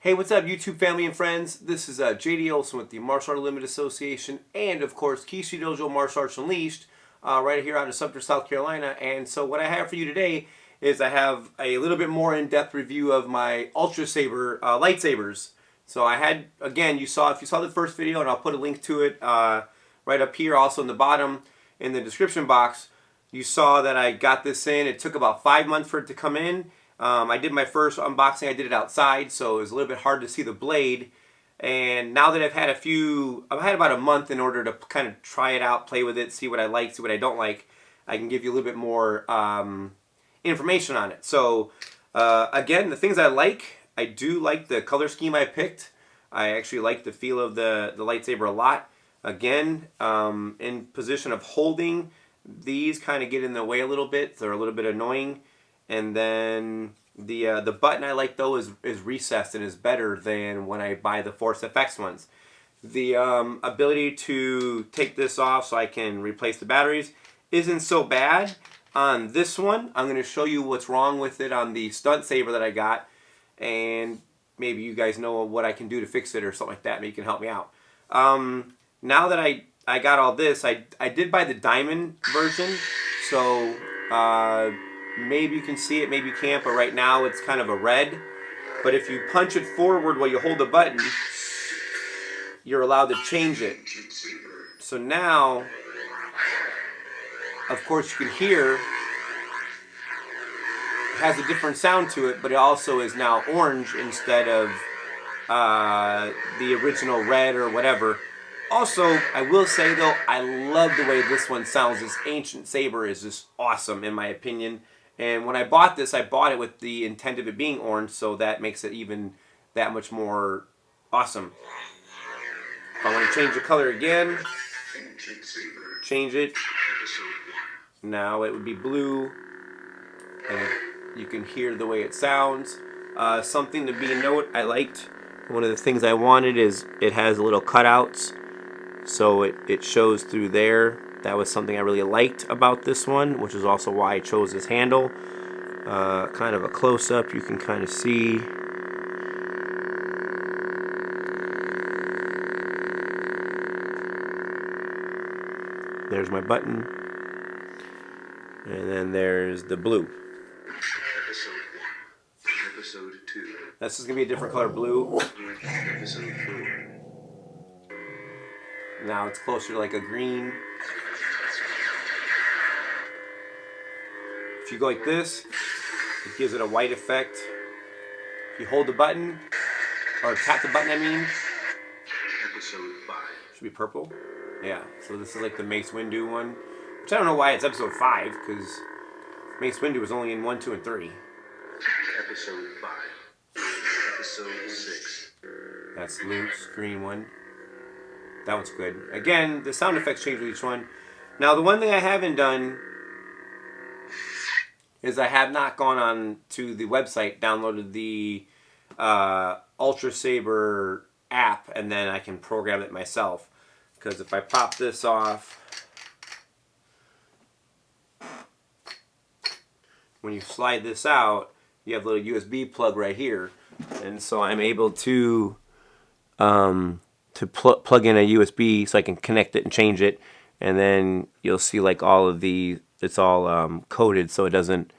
Hey, what's up, YouTube family and friends? This is JD Olson with the Martial Art Limited Association and, of course, Keishidojo Martial Arts Unleashed, right here out of Sumter, South Carolina. And so what I have for you today is I have a little bit more in-depth review of my UltraSaber lightsabers. So I had, again, if you saw the first video, and I'll put a link to it right up here, also in the bottom in the description box, you saw that I got this in. It took about 5 months for it to come in. I did my first unboxing, I did it outside, so it was a little bit hard to see the blade. And now that I've had about a month in order to kind of try it out, play with it, see what I like, see what I don't like, I can give you a little bit more information on it. So, again, the things I do like the color scheme I picked. I actually like the feel of the lightsaber a lot. Again, in position of holding, these kind of get in the way a little bit. They're a little bit annoying. And then the button I like though is recessed and is better than when I buy the ForceFX ones. The ability to take this off so I can replace the batteries isn't so bad on this one. I'm going to show you what's wrong with it on the Stunt Saber that I got, and maybe you guys know what I can do to fix it or something like that. Maybe you can help me out. Now that I got all this, I did buy the diamond version, so maybe you can see it, maybe you can't, but right now it's kind of a red. But if you punch it forward while you hold the button, you're allowed to change it. So now, of course, you can hear it has a different sound to it, but it also is now orange instead of the original red or whatever. Also, I will say though, I love the way this one sounds. This ancient saber is just awesome in my opinion. And when I bought this, I bought it with the intent of it being orange, so that makes it even that much more awesome. If I want to change the color again, change it. Now it would be blue, and you can hear the way it sounds. Something to be a note, I liked, one of the things I wanted is it has little cutouts, so it shows through there. That was something I really liked about this one, which is also why I chose this handle. Kind of a close-up, you can kind of see. There's my button. And then there's the blue. Episode 1. Episode 2. This is going to be a different color blue. Episode 4. Now it's closer to like a green. If you go like this, it gives it a white effect. If you hold the button, or tap the button, I mean. Episode 5. Should be purple. Yeah, so this is like the Mace Windu one. Which I don't know why it's episode 5, because Mace Windu was only in 1, 2, and 3. Episode 5. Episode 6. That's Luke's green one. That one's good. Again, the sound effects change with each one. Now, the one thing I haven't done is I have not gone on to the website, downloaded the UltraSaber app, and then I can program it myself. Because if I pop this off, when you slide this out, you have a little USB plug right here, and so I'm able to plug in a USB so I can connect it and change it, and then you'll see like all of the, it's all coded so it doesn't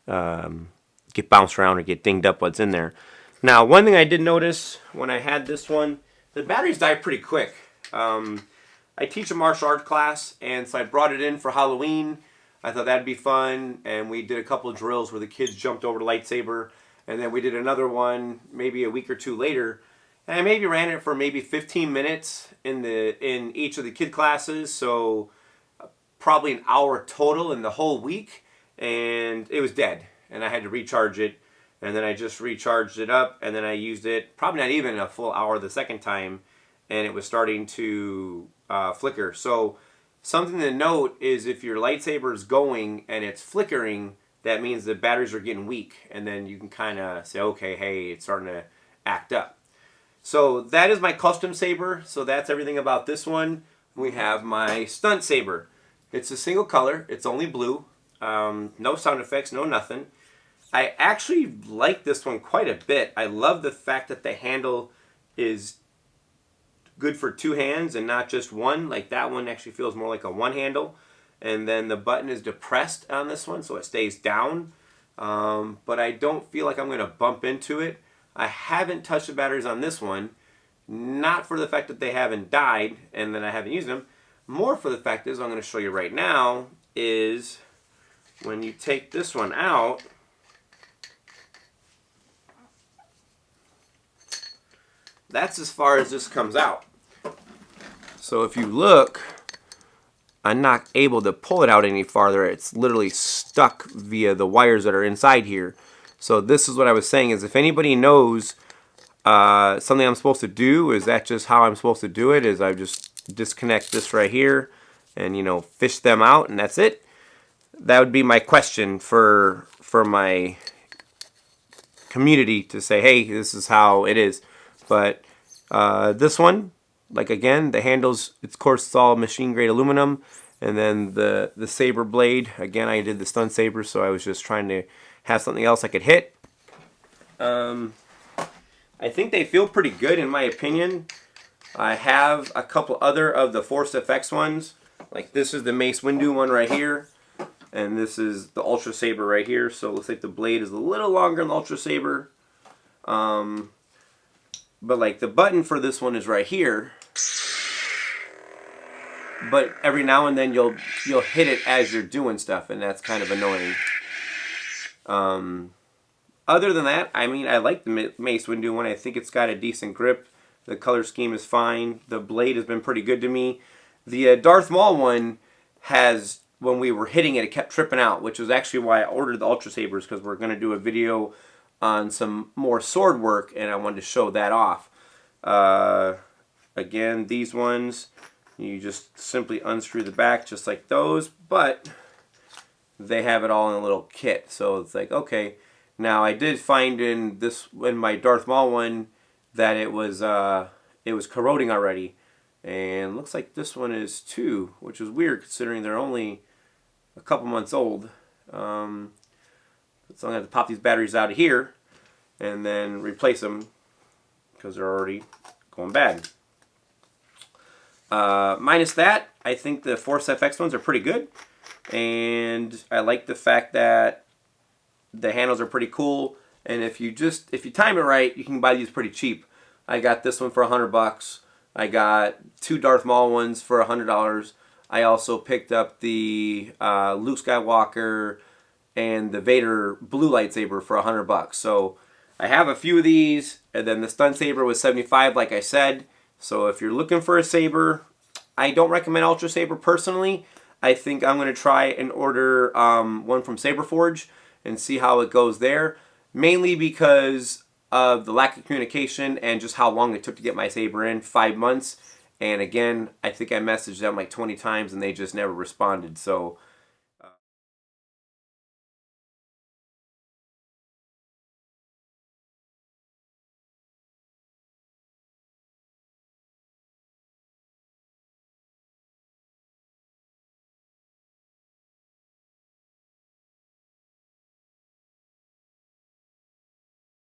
get bounced around or get dinged up what's in there. Now, one thing I did notice when I had this one, the batteries die pretty quick. I teach a martial arts class, and so I brought it in for Halloween. I thought that'd be fun, and we did a couple of drills where the kids jumped over the lightsaber, and then we did another one maybe a week or two later, and I maybe ran it for maybe 15 minutes in each of the kid classes, so probably an hour total in the whole week, and it was dead, and I had to recharge it, and then I just recharged it up, and then I used it probably not even a full hour the second time, and it was starting to flicker. So something to note is if your lightsaber is going and it's flickering, that means the batteries are getting weak, and then you can kind of say, okay, hey, it's starting to act up. So that is my custom saber. So that's everything about this one. We have my Stunt Saber. It's a single color. It's only blue. No sound effects, no nothing. I actually like this one quite a bit. I love the fact that the handle is good for two hands and not just one. Like that one actually feels more like a one handle. And then the button is depressed on this one, so it stays down. But I don't feel like I'm going to bump into it. I haven't touched the batteries on this one. Not for the fact that they haven't died and that I haven't used them. More for the fact is, I'm going to show you right now, is when you take this one out, that's as far as this comes out. So if you look, I'm not able to pull it out any farther. It's literally stuck via the wires that are inside here. So this is what I was saying, is if anybody knows something I'm supposed to do, is that just how I'm supposed to do it, is I just disconnect this right here and, you know, fish them out, and that's it. That would be my question for my community, to say, hey, this is how it is. But this one, like again, the handles, of course, it's all machine grade aluminum, and then the Saber blade, again, I did the Stunt Saber, so I was just trying to have something else I could hit. I think they feel pretty good in my opinion. I have a couple other of the ForceFX ones, like this is the Mace Windu one right here, and this is the UltraSaber right here. So it looks like the blade is a little longer than the UltraSaber. But like the button for this one is right here. But every now and then you'll hit it as you're doing stuff, and that's kind of annoying. Other than that, I mean, I like the Mace Windu one. I think it's got a decent grip. The color scheme is fine. The blade has been pretty good to me. The Darth Maul one has, when we were hitting it, it kept tripping out, which was actually why I ordered the UltraSabers, because we're going to do a video on some more sword work, and I wanted to show that off. Again, these ones, you just simply unscrew the back just like those, but they have it all in a little kit. So it's like, okay. Now I did find in my Darth Maul one that it was corroding already, and looks like this one is too, which is weird considering they're only a couple months old. So I'm gonna have to pop these batteries out of here and then replace them because they're already going bad. Minus that, I think the ForceFX ones are pretty good, and I like the fact that the handles are pretty cool, and if you time it right, you can buy these pretty cheap. I got this one for $100. I got two Darth Maul ones for $100. I also picked up the Luke Skywalker and the Vader blue lightsaber for $100. So I have a few of these, and then the Stunt Saber was $75, like I said. So if you're looking for a saber, I don't recommend UltraSaber personally. I think I'm going to try and order one from Saber Forge and see how it goes there, mainly because of the lack of communication and just how long it took to get my saber in, 5 months. And again, I think I messaged them like 20 times and they just never responded. So